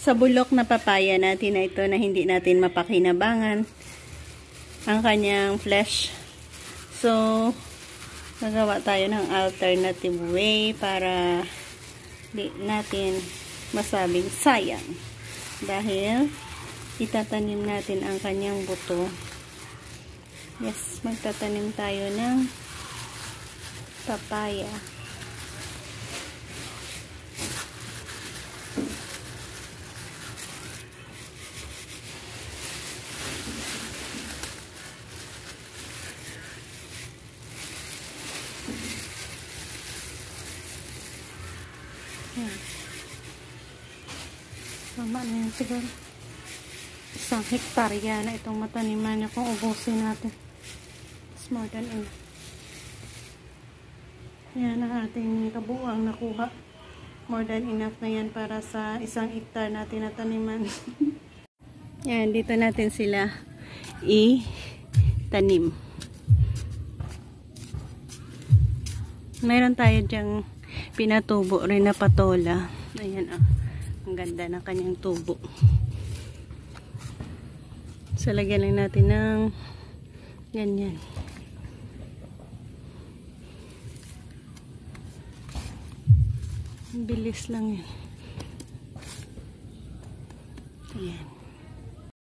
sa bulok na papaya natin na ito na hindi natin mapakinabangan ang kanyang flesh. So, nagawa tayo ng alternative way para di natin masabing sayang. Dahil, itatanim natin ang kanyang buto. Yes, magtatanim tayo ng papaya. Tama na yan siguro. 1 hektarya na itong mataniman niya kung ubusin natin. It's more than enough. Yan ang ating kabuuang nakuha. More than enough na yan para sa 1 hektar natin na taniman. Yan, dito natin sila i-tanim. Mayroon tayo dyang pinatubo rin na patola. Ayan ah. Ang ganda ng kanyang tubo. So, lagyan lang natin ng ganyan. Bilis lang yan. Ayan.